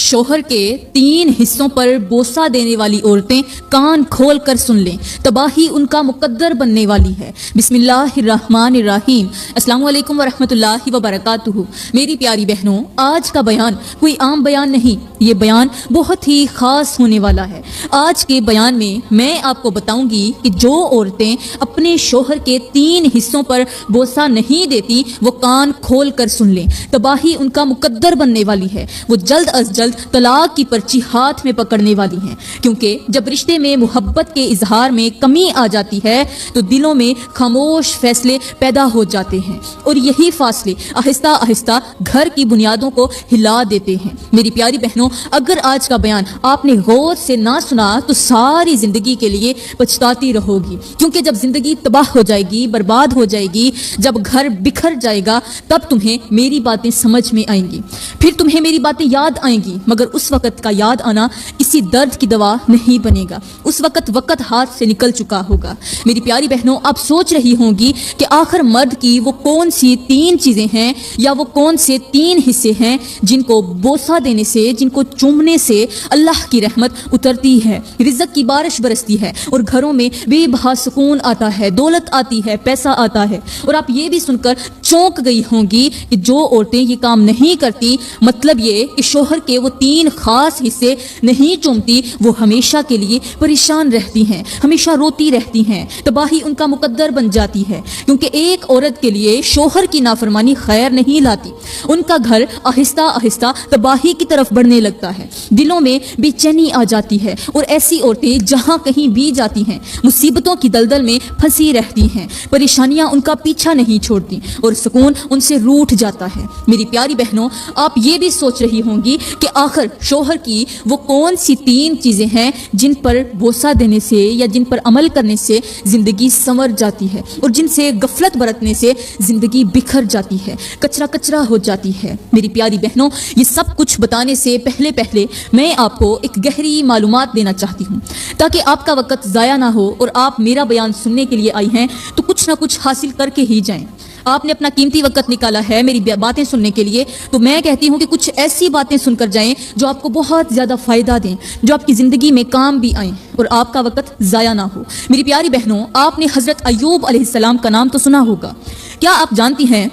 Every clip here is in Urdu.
شوہر کے 3 حصوں پر بوسہ دینے والی عورتیں کان کھول کر سن لیں، تباہی ان کا مقدر بننے والی ہے۔ بسم اللہ الرحمن الرحیم۔ السلام علیکم ورحمۃ اللہ وبرکاتہ۔ میری پیاری بہنوں، آج کا بیان کوئی عام بیان نہیں، یہ بیان بہت ہی خاص ہونے والا ہے۔ آج کے بیان میں آپ کو بتاؤں گی کہ جو عورتیں اپنے شوہر کے 3 حصوں پر بوسہ نہیں دیتی وہ کان کھول کر سن لیں، تباہی ان کا مقدر بننے والی ہے۔ وہ جلد از جلد طلاق کی پرچی ہاتھ میں پکڑنے والی ہیں، کیونکہ جب رشتے میں محبت کے اظہار میں کمی آ جاتی ہے تو دلوں میں خاموش فیصلے پیدا ہو جاتے ہیں، اور یہی فاصلے آہستہ آہستہ گھر کی بنیادوں کو ہلا دیتے ہیں۔ میری پیاری بہنوں، اگر آج کا بیان آپ نے غور سے نہ سنا تو ساری زندگی کے لیے پچھتاتی رہو گی، کیونکہ جب زندگی تباہ ہو جائے گی، برباد ہو جائے گی، جب گھر بکھر جائے گا، تب تمہیں میری باتیں سمجھ میں آئیں گی، پھر تمہیں میری باتیں یاد آئیں گی، مگر اس وقت کا یاد آنا کسی درد کی دوا نہیں بنے گا، اس وقت ہاتھ سے نکل چکا ہوگا۔ میری پیاری بہنوں، آپ سوچ رہی ہوں گی کہ آخر مرد کی وہ کون سی 3 چیزیں ہیں یا وہ کون سے 3 حصے ہیں جن کو بوسہ دینے سے، جن کو چومنے سے اللہ کی رحمت اترتی ہے، رزق کی بارش برستی ہے، اور گھروں میں بے بہا سکون آتا ہے، دولت آتی ہے، پیسہ آتا ہے۔ اور آپ یہ بھی سن کر چونک گئی ہوں گی کہ جو عورتیں یہ کام نہیں کرتی، مطلب یہ کہ شوہر کے وہ 3 خاص حصے نہیں چومتی، وہ ہمیشہ کے لیے پریشان رہتی ہیں، ہمیشہ روتی رہتی ہیں، تباہی ان کا مقدر بن جاتی ہے، کیونکہ ایک عورت کے لیے شوہر کی نافرمانی خیر نہیں لاتی، ان کا گھر آہستہ آہستہ تباہی کی طرف بڑھنے لگتا ہے، دلوں میں بے چینی آ جاتی ہے، اور ایسی عورتیں جہاں کہیں بھی جاتی ہیں مصیبتوں کی دلدل میں پھنسی رہتی ہیں، پریشانیاں ان کا پیچھا نہیں چھوڑتی، اور سکون ان سے روٹھ جاتا ہے۔ میری پیاری بہنوں، آپ یہ بھی سوچ رہی ہوں گی کہ آخر شوہر کی وہ کون سی 3 چیزیں ہیں جن پر بوسہ دینے سے یا جن پر عمل کرنے سے زندگی سنور جاتی ہے، اور جن سے غفلت برتنے سے زندگی بکھر جاتی ہے، کچرا کچرا ہو جاتی ہے۔ میری پیاری بہنوں، یہ سب کچھ بتانے سے پہلے میں آپ کو ایک گہری معلومات دینا چاہتی ہوں، تاکہ آپ کا وقت ضائع نہ ہو اور آپ میرا بیان سننے کے لیے آئی ہیں تو کچھ نہ کچھ حاصل کر کے ہی جائیں۔ آپ نے اپنا قیمتی وقت نکالا ہے میری باتیں سننے کے لیے، تو میں کہتی ہوں کہ کچھ ایسی باتیں سن کر جائیں جو آپ کو بہت زیادہ فائدہ دیں، جو آپ کی زندگی میں کام بھی آئیں، اور آپ کا وقت ضائع نہ ہو۔ میری پیاری بہنوں، آپ نے حضرت ایوب علیہ السلام کا نام تو سنا ہوگا۔ کیا آپ جانتی ہیں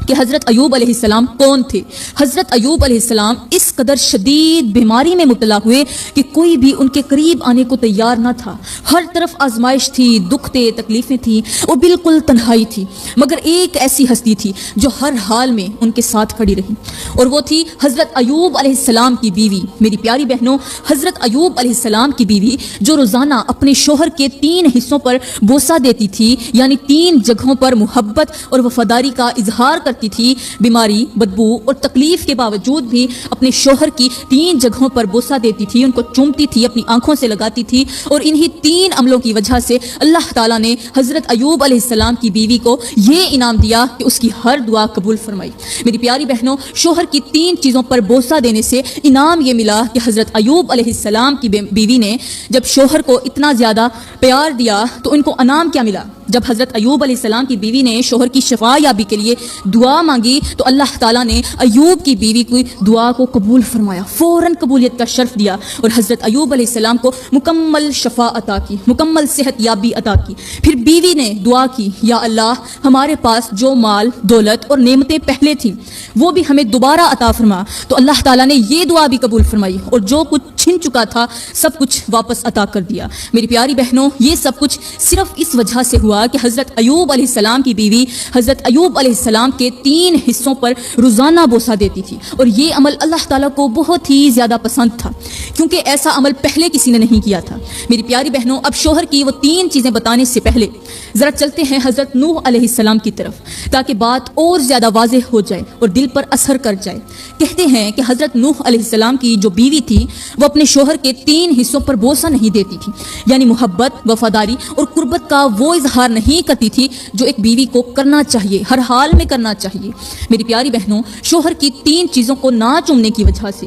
کہ حضرت ایوب علیہ السلام کون تھے؟ حضرت ایوب علیہ السلام اس قدر شدید بیماری میں مبتلا ہوئے کہ کوئی بھی ان کے قریب آنے کو تیار نہ تھا، ہر طرف آزمائش تھی، دکھ تھے، تکلیفیں تھیں، اور بالکل تنہائی تھی، مگر ایک ایسی ہستی تھی جو ہر حال میں ان کے ساتھ کھڑی رہی، اور وہ تھی حضرت ایوب علیہ السلام کی بیوی۔ میری پیاری بہنوں، حضرت ایوب علیہ السلام کی بیوی جو روزانہ اپنے شوہر کے 3 حصوں پر بوسہ دیتی تھی، یعنی 3 جگہوں پر محبت اور وفاداری کا اظہار کرتی تھی، بیماری، بدبو اور تکلیف کے باوجود بھی اپنے شوہر کی 3 جگہوں پر بوسہ دیتی تھی، ان کو چومتی تھی، اپنی آنکھوں سے لگاتی تھی، اور انہی 3 عملوں کی وجہ سے اللہ تعالیٰ نے حضرت ایوب علیہ السلام کی بیوی کو یہ انعام دیا کہ اس کی ہر دعا قبول فرمائی۔ میری پیاری بہنوں، شوہر کی 3 چیزوں پر بوسہ دینے سے انعام یہ ملا کہ حضرت ایوب علیہ السلام کی بیوی نے جب شوہر کو اتنا زیادہ پیار دیا تو ان کو انعام کیا ملا؟ جب حضرت ایوب علیہ السلام کی بیوی نے شوہر کی شفا یابی کے لیے دعا مانگی تو اللہ تعالیٰ نے ایوب کی بیوی کی دعا کو قبول فرمایا، فوراً قبولیت کا شرف دیا، اور حضرت ایوب علیہ السلام کو مکمل شفا عطا کی، مکمل صحت یابی عطا کی۔ پھر بیوی نے دعا کی، یا اللہ، ہمارے پاس جو مال، دولت اور نعمتیں پہلے تھیں وہ بھی ہمیں دوبارہ عطا فرما۔ تو اللہ تعالیٰ نے یہ دعا بھی قبول فرمائی، اور جو کچھ چھن چکا تھا سب کچھ واپس عطا کر دیا۔ میری پیاری بہنوں، یہ سب کچھ صرف اس وجہ سے ہوا کہ حضرت ایوب علیہ السلام کی بیوی حضرت ایوب علیہ السلام کے 3 حصوں پر روزانہ بوسہ دیتی تھی، اور یہ عمل اللہ تعالیٰ کو بہت ہی زیادہ پسند تھا، کیونکہ ایسا عمل پہلے کسی نے نہیں کیا تھا۔ میری پیاری بہنوں، اب شوہر کی وہ 3 چیزیں بتانے سے پہلے ذرا چلتے ہیں حضرت نوح علیہ السلام کی طرف، تاکہ بات اور زیادہ واضح ہو جائے اور دل پر اثر کر جائے۔ کہتے ہیں کہ حضرت نوح علیہ السلام کی جو بیوی تھی وہ اپنے شوہر کے 3 حصوں پر بوسہ نہیں دیتی تھی، یعنی محبت، وفاداری اور قربت کا وہ اظہار نہیں کرتی تھی جو ایک بیوی کو کرنا چاہیے، ہر حال میں کرنا چاہیے۔ میری پیاری بہنوں، شوہر کی 3 چیزوں کو نہ چومنے کی وجہ سے،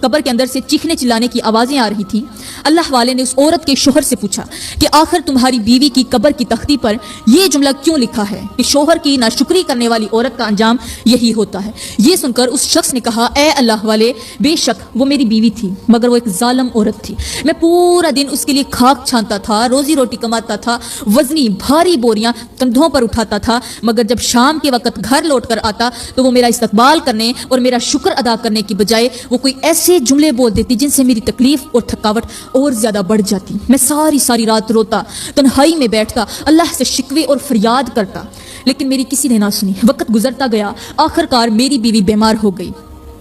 قبر کے اندر سے چیخنے چلانے کی آوازیں آ رہی تھی، اللہ والے نے اس عورت کے شوہر سے پوچھا کہ آخر تمہاری بیوی کی قبر کی تختی پر یہ جملہ کیوں لکھا ہے کہ شوہر کی ناشکری کرنے والی عورت کا انجام یہی ہوتا ہے؟ یہ سن کر اس شخص نے کہا، اے اللہ والے، بے شک وہ میری بیوی تھی، مگر وہ ایک ظالم عورت تھی۔ میں پورا دن اس کے لیے کھاک چھانتا تھا، روزی روٹی کماتا تھا، وزنی بھاری بوریاں کندھوں پر اٹھاتا تھا، مگر جب شام کے وقت گھر لوٹ کر آتا تو وہ میرا استقبال کرنے اور میرا شکر ادا کرنے کی بجائے وہ کوئی ایسے جملے بول دیتی جن سے میری تکلیف اور تھکاوٹ اور زیادہ بڑھ جاتی۔ میں ساری رات روتا، تنہائی میں بیٹھتا، اللہ سے شکوے اور فریاد کرتا، لیکن میری کسی نے نہ سنی۔ وقت گزرتا گیا، آخر کار میری بیوی بیمار ہو گئی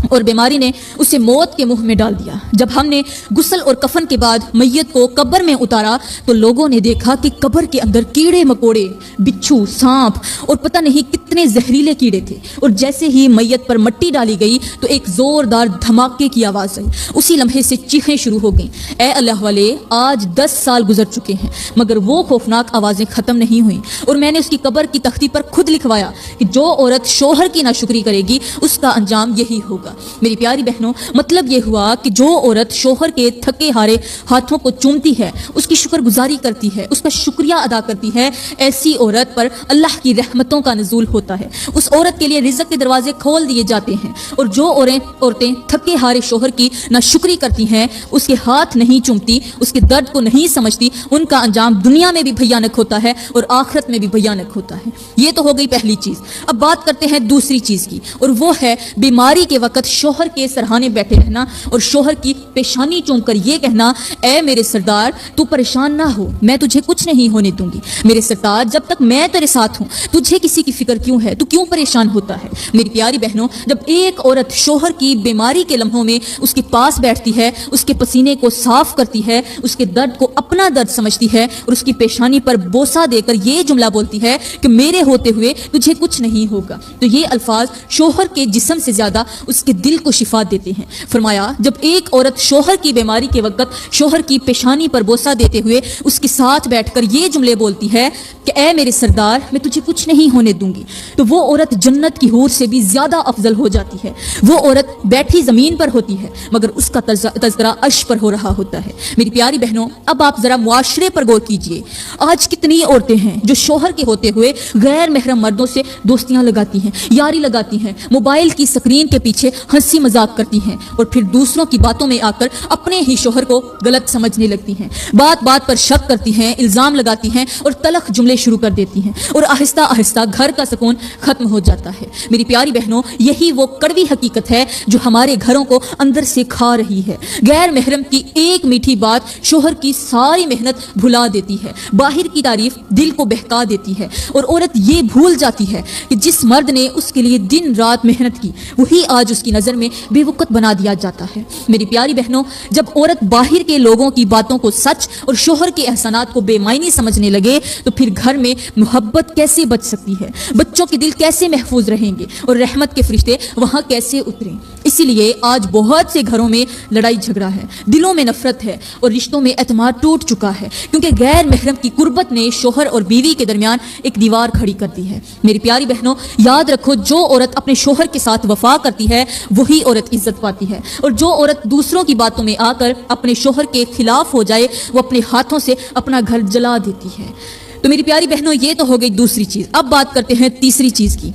اور بیماری نے اسے موت کے منہ میں ڈال دیا۔ جب ہم نے غسل اور کفن کے بعد میت کو قبر میں اتارا تو لوگوں نے دیکھا کہ قبر کے اندر کیڑے مکوڑے، بچھو، سانپ اور پتہ نہیں کتنے زہریلے کیڑے تھے، اور جیسے ہی میت پر مٹی ڈالی گئی تو ایک زوردار دھماکے کی آواز آئی۔ اسی لمحے سے چیخیں شروع ہو گئیں۔ اے اللہ والے، آج 10 سال گزر چکے ہیں مگر وہ خوفناک آوازیں ختم نہیں ہوئیں، اور میں نے اس کی قبر کی تختی پر خود لکھوایا کہ جو عورت شوہر کی ناشکری کرے گی اس کا انجام یہی ہوگا۔ میری پیاری بہنوں، مطلب یہ ہوا کہ جو عورت شوہر کے تھکے ہارے ہاتھوں کو چومتی ہے، اس کی شکر گزاری کرتی ہے، اس کا شکریہ ادا کرتی ہے، ایسی عورت پر اللہ کی رحمتوں کا نزول ہوتا ہے۔ اس عورت کے لیے رزق کے دروازے کھول دیے جاتے ہیں، اور جو عورتیں تھکے ہارے شوہر کی ناشکری کرتی ہیں، اس کے ہاتھ نہیں چومتی، اس کے درد کو نہیں سمجھتی، ان کا انجام دنیا میں بھی بھیانک ہوتا ہے اور آخرت میں بھی بھیانک ہوتا ہے۔ یہ تو ہو گئی پہلی چیز۔ اب بات کرتے ہیں دوسری چیز کی، اور وہ ہے بیماری کے وقت شوہر کے سرہانے بیٹھے رہنا اور شوہر کی پیشانی چوم کر یہ کہنا، اے میرے سردار، تو پریشان نہ ہو، میں تجھے کچھ نہیں ہونے دوں گی۔ میرے سردار، جب تک میں تیرے ساتھ ہوں تجھے کسی کی فکر کیوں ہے؟ تو کیوں پریشان ہوتا ہے؟ میری پیاری بہنوں، جب ایک عورت شوہر کی بیماری کے لمحوں میں اس کے پاس بیٹھتی ہے، اس کے پسینے کو صاف کرتی ہے، اس کے درد کو اپنا درد سمجھتی ہے اور اس کی پیشانی پر بوسہ دے کر یہ جملہ بولتی ہے کہ میرے ہوتے ہوئے تجھے کچھ نہیں ہوگا، تو یہ الفاظ شوہر کے جسم سے زیادہ اس کے دل کو شفا دیتے ہیں۔ فرمایا، جب ایک عورت شوہر کی بیماری کے وقت شوہر کی پیشانی پر بوسہ دیتے ہوئے اس کے ساتھ بیٹھ کر یہ جملے بولتی ہے کہ اے میرے سردار، میں تجھے کچھ نہیں ہونے دوں گی، تو وہ عورت جنت کی حور سے بھی زیادہ افضل ہو جاتی ہے۔ وہ عورت بیٹھی زمین پر ہوتی ہے مگر اس کا تذکرہ عرش پر ہو رہا ہوتا ہے۔ میری پیاری بہنوں، اب آپ ذرا معاشرے پر غور کیجئے۔ آج کتنی عورتیں ہیں جو شوہر کے ہوتے ہوئے غیر محرم مردوں سے دوستیاں لگاتی ہیں، یاری لگاتی ہیں، موبائل کی سکرین کے پیچھے ہنسی مذاق کرتی ہیں اور پھر دوسروں کی باتوں میں آ کر اپنے ہی شوہر کو غلط سمجھنے لگتی ہیں، بات بات پر شک کرتی ہیں، الزام لگاتی ہیں اور تلخ جملے شروع کر دیتی ہیں، اور آہستہ آہستہ گھر کا سکون ختم ہو جاتا ہے۔ میری پیاری بہنوں، یہی وہ کڑوی حقیقت ہے جو ہمارے گھروں کو اندر سے کھا رہی ہے۔ غیر محرم کی ایک میٹھی بات شوہر کی ساری محنت بھلا دیتی ہے، باہر کی تعریف دل کو بہکا دیتی ہے، اور عورت یہ بھول جاتی ہے کہ جس مرد نے اس کے لیے دن رات محنت کی وہی آج اس کی نظر میں بے وقت بنا دیا جاتا ہے۔ میری پیاری بہنوں، جب عورت باہر کے لوگوں کی باتوں کو سچ اور شوہر کے احسانات کو بے معنی سمجھنے لگے تو پھر گھر میں محبت کیسے بچ سکتی ہے؟ بچوں کے دل کیسے محفوظ رہیں گے اور رحمت کے فرشتے وہاں کیسے اتریں؟ اسی لیے آج بہت سے گھروں میں لڑائی جھگڑا ہے، دلوں میں نفرت ہے اور رشتوں میں اعتماد ٹوٹ چکا ہے، کیونکہ غیر محرم کی قربت نے شوہر اور بیوی کے درمیان ایک دیوار کھڑی کر دی ہے۔ میری پیاری بہنوں، یاد رکھو، جو عورت اپنے شوہر کے ساتھ وفا کرتی ہے وہی عورت عزت پاتی ہے، اور جو عورت دوسروں کی باتوں میں آ کر اپنے شوہر کے خلاف ہو جائے وہ اپنے ہاتھوں سے اپنا گھر جلا دیتی ہے۔ تو میری پیاری بہنوں، یہ تو ہو گئی دوسری چیز۔ اب بات کرتے ہیں تیسری چیز کی،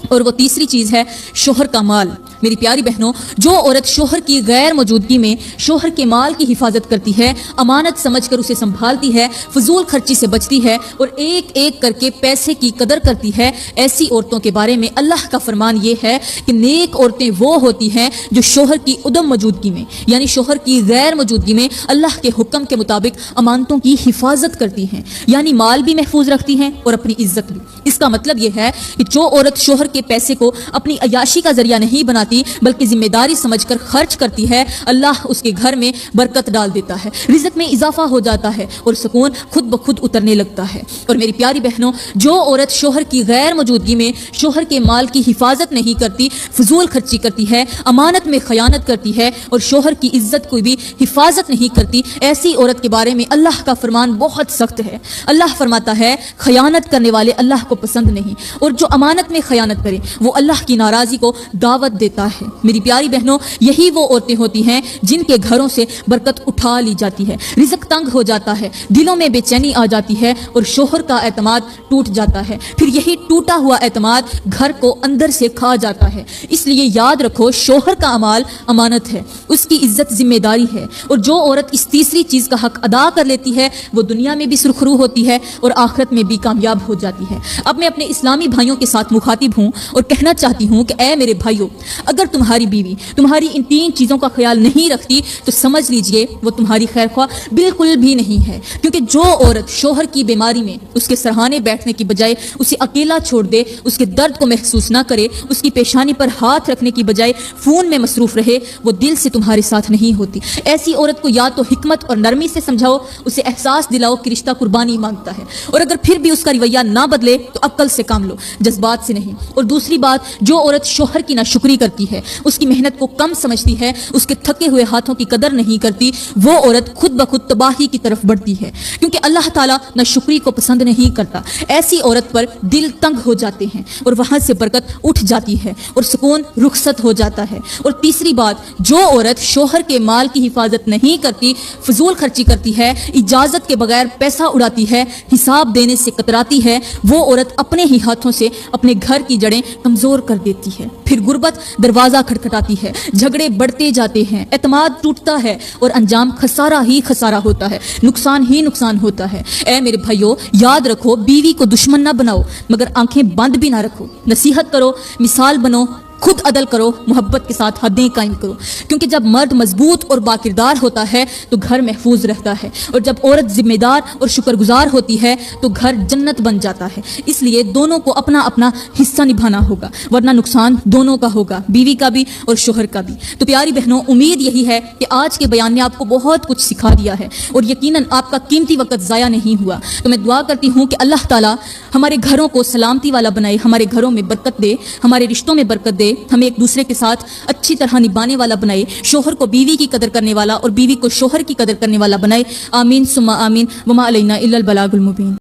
اور وہ تیسری چیز ہے شوہر کا مال۔ میری پیاری بہنوں، جو عورت شوہر کی غیر موجودگی میں شوہر کے مال کی حفاظت کرتی ہے، امانت سمجھ کر اسے سنبھالتی ہے، فضول خرچی سے بچتی ہے اور ایک ایک کر کے پیسے کی قدر کرتی ہے، ایسی عورتوں کے بارے میں اللہ کا فرمان یہ ہے کہ نیک عورتیں وہ ہوتی ہیں جو شوہر کی عدم موجودگی میں، یعنی شوہر کی غیر موجودگی میں اللہ کے حکم کے مطابق امانتوں کی حفاظت کرتی ہیں، یعنی مال بھی محفوظ رکھتی ہیں اور اپنی عزت بھی۔ اس کا مطلب یہ ہے کہ جو عورت شوہر کے پیسے کو اپنی عیاشی کا ذریعہ نہیں بناتی بلکہ ذمہ داری سمجھ کر خرچ کرتی ہے، اللہ اس کے گھر میں برکت ڈال دیتا ہے، رزق میں اضافہ ہو جاتا ہے اور سکون خود بخود اترنے لگتا ہے۔ اور میری پیاری بہنوں، جو عورت شوہر کی غیر موجودگی میں شوہر کے مال کی حفاظت نہیں کرتی، فضول خرچی کرتی ہے، امانت میں خیانت کرتی ہے اور شوہر کی عزت کو بھی حفاظت نہیں کرتی، ایسی عورت کے بارے میں اللہ کا فرمان بہت سخت ہے۔ اللہ فرماتا ہے، خیانت کرنے والے اللہ کو پسند نہیں، اور جو امانت میں خیانت کرے وہ اللہ کی ناراضی کو دعوت دیتا کرتا ہے۔ میری پیاری بہنوں، یہی وہ عورتیں ہوتی ہیں جن کے گھروں سے برکت اٹھا لی جاتی ہے، رزق تنگ ہو جاتا ہے، دلوں میں بے چینی آ جاتی ہے اور شوہر کا اعتماد ٹوٹ جاتا ہے، پھر یہی ٹوٹا ہوا اعتماد گھر کو اندر سے کھا جاتا ہے۔ اس لیے یاد رکھو، شوہر کا اعمال امانت ہے، اس کی عزت ذمہ داری ہے، اور جو عورت اس تیسری چیز کا حق ادا کر لیتی ہے وہ دنیا میں بھی سرخرو ہوتی ہے اور آخرت میں بھی کامیاب ہو جاتی ہے۔ اب میں اپنے اسلامی بھائیوں کے ساتھ مخاطب ہوں اور کہنا چاہتی ہوں کہ اے میرے بھائیوں، اگر تمہاری بیوی تمہاری ان تین چیزوں کا خیال نہیں رکھتی تو سمجھ لیجئے وہ تمہاری خیر خواہ بالکل بھی نہیں ہے، کیونکہ جو عورت شوہر کی بیماری میں اس کے سرہانے بیٹھنے کی بجائے اسے اکیلا چھوڑ دے، اس کے درد کو محسوس نہ کرے، اس کی پیشانی پر ہاتھ رکھنے کی بجائے فون میں مصروف رہے، وہ دل سے تمہارے ساتھ نہیں ہوتی۔ ایسی عورت کو یا تو حکمت اور نرمی سے سمجھاؤ، اسے احساس دلاؤ کہ رشتہ قربانی مانگتا ہے، اور اگر پھر بھی اس کا رویہ نہ بدلے تو عقل سے کام لو، جذبات سے نہیں۔ اور دوسری بات، جو عورت شوہر کی ناشکری کرتی ہے، اس کی محنت کو کم سمجھتی ہے، اس کے تھکے ہوئے ہاتھوں کی قدر نہیں کرتی، وہ عورت خود بخود تباہی کی طرف بڑھتی ہے، کیونکہ اللہ تعالیٰ ناشکری کو پسند نہیں کرتا۔ ایسی عورت پر دل تنگ ہو جاتے ہیں اور وہاں سے برکت اٹھ جاتی ہے اور سکون رخصت ہو جاتا ہے۔ اور تیسری بات، جو عورت شوہر کے مال کی حفاظت نہیں کرتی، فضول خرچی کرتی ہے، اجازت کے بغیر پیسہ اڑاتی ہے، حساب دینے سے کتراتی ہے، وہ عورت اپنے ہی ہاتھوں سے اپنے گھر کی جڑیں کمزور کر دیتی ہے، پھر غربت دروازہ کھٹکھٹاتی ہے، جھگڑے بڑھتے جاتے ہیں، اعتماد ٹوٹتا ہے اور انجام خسارہ ہی خسارہ ہوتا ہے، نقصان ہی نقصان ہوتا ہے۔ اے میرے بھائیو، یاد رکھو، بیوی کو دشمن نہ بناؤ مگر آنکھیں بند بھی نہ رکھو، نصیحت کرو، مثال بنو، خود عدل کرو، محبت کے ساتھ حدیں قائم کرو، کیونکہ جب مرد مضبوط اور باکردار ہوتا ہے تو گھر محفوظ رہتا ہے، اور جب عورت ذمہ دار اور شکر گزار ہوتی ہے تو گھر جنت بن جاتا ہے۔ اس لیے دونوں کو اپنا اپنا حصہ نبھانا ہوگا، ورنہ نقصان دونوں کا ہوگا، بیوی کا بھی اور شوہر کا بھی۔ تو پیاری بہنوں، امید یہی ہے کہ آج کے بیان نے آپ کو بہت کچھ سکھا دیا ہے اور یقیناً آپ کا قیمتی وقت ضائع نہیں ہوا۔ تو میں دعا کرتی ہوں کہ اللہ تعالیٰ ہمارے گھروں کو سلامتی والا بنائے، ہمارے گھروں میں برکت دے، ہمارے رشتوں میں برکت دے، ہمیں ایک دوسرے کے ساتھ اچھی طرح نبھانے والا بنائے، شوہر کو بیوی کی قدر کرنے والا اور بیوی کو شوہر کی قدر کرنے والا بنائے۔ آمین ثم آمین، وما علینا الا البلاغ المبین۔